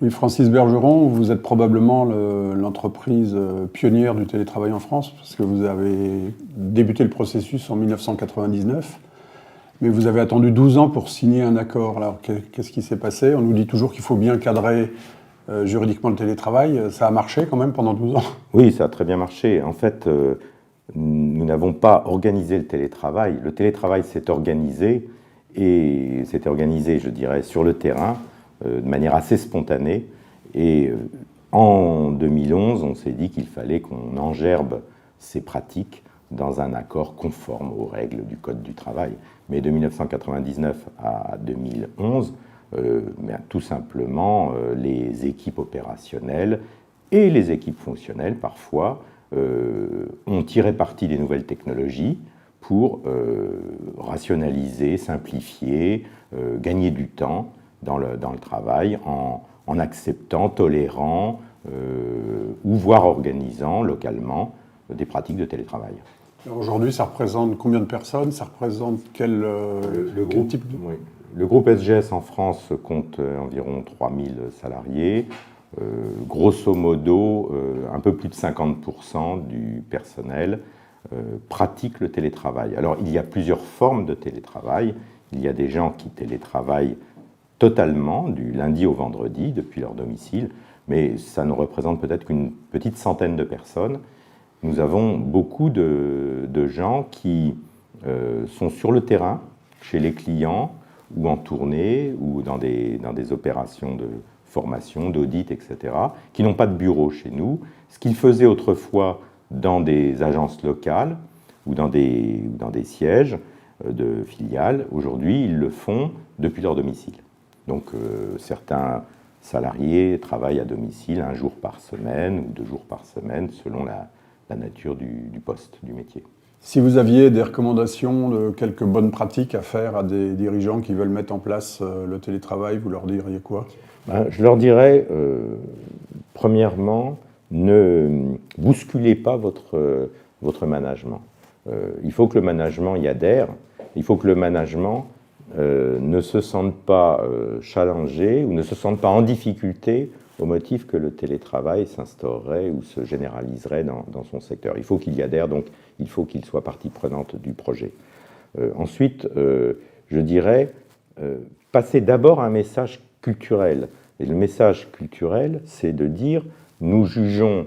Oui, Francis Bergeron, vous êtes probablement l'entreprise pionnière du télétravail en France, parce que vous avez débuté le processus en 1999, mais vous avez attendu 12 ans pour signer un accord. Alors, qu'est-ce qui s'est passé? On nous dit toujours qu'il faut bien cadrer juridiquement le télétravail. Ça a marché quand même pendant 12 ans? Oui, ça a très bien marché. En fait, nous n'avons pas organisé le télétravail. Le télétravail s'est organisé, et s'était organisé, je dirais, sur le terrain, de manière assez spontanée. Et en 2011, on s'est dit qu'il fallait qu'on engerbe ces pratiques dans un accord conforme aux règles du Code du travail. Mais de 1999 à 2011, tout simplement, les équipes opérationnelles et les équipes fonctionnelles, parfois, ont tiré parti des nouvelles technologies pour rationaliser, simplifier, gagner du temps dans le travail en acceptant, tolérant ou voire organisant localement des pratiques de télétravail. Aujourd'hui, ça représente combien de personnes? Ça représente quel type de... Oui. Le groupe SGS en France compte environ 3000 salariés. Grosso modo, un peu plus de 50% du personnel pratique le télétravail. Alors, il y a plusieurs formes de télétravail. Il y a des gens qui télétravaillent totalement, du lundi au vendredi, depuis leur domicile, mais ça ne représente peut-être qu'une petite centaine de personnes. Nous avons beaucoup de gens qui sont sur le terrain, chez les clients, ou en tournée, ou dans des opérations de formation, d'audit, etc., qui n'ont pas de bureau chez nous, ce qu'ils faisaient autrefois dans des agences locales ou dans des sièges de filiales. Aujourd'hui, ils le font depuis leur domicile. Donc, certains salariés travaillent à domicile un jour par semaine ou 2 jours par semaine, selon la nature du poste, du métier. Si vous aviez des recommandations de quelques bonnes pratiques à faire à des dirigeants qui veulent mettre en place le télétravail, vous leur diriez quoi? Je leur dirais, premièrement, ne bousculez pas votre management. Il faut que le management y adhère, il faut que le management ne se sente pas challengé ou ne se sente pas en difficulté au motif que le télétravail s'instaurerait ou se généraliserait dans son secteur. Il faut qu'il y adhère, donc il faut qu'il soit partie prenante du projet. Ensuite, je dirais, passer d'abord un message culturel. Et le message culturel, c'est de dire, nous jugeons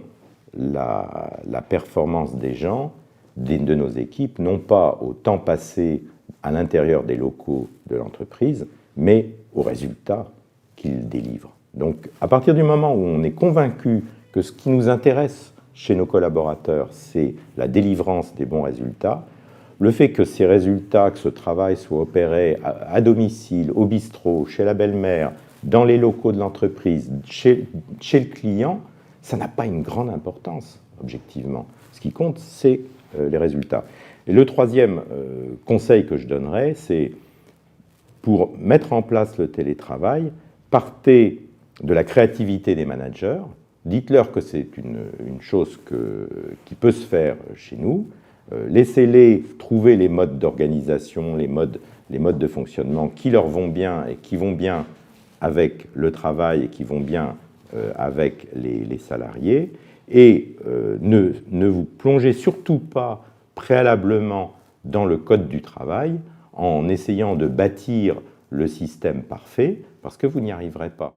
la performance des gens, de nos équipes, non pas au temps passé à l'intérieur des locaux de l'entreprise, mais aux résultats qu'ils délivrent. Donc, à partir du moment où on est convaincu que ce qui nous intéresse chez nos collaborateurs, c'est la délivrance des bons résultats, le fait que ces résultats, que ce travail soit opéré à domicile, au bistrot, chez la belle-mère, dans les locaux de l'entreprise, chez le client, ça n'a pas une grande importance, objectivement. Ce qui compte, c'est les résultats. Et le troisième conseil que je donnerais, c'est pour mettre en place le télétravail, partez de la créativité des managers, dites-leur que c'est une chose qui peut se faire chez nous, laissez-les trouver les modes d'organisation, les modes de fonctionnement qui leur vont bien et qui vont bien avec le travail et qui vont bien avec les salariés, et ne vous plongez surtout pas préalablement dans le code du travail en essayant de bâtir le système parfait, parce que vous n'y arriverez pas.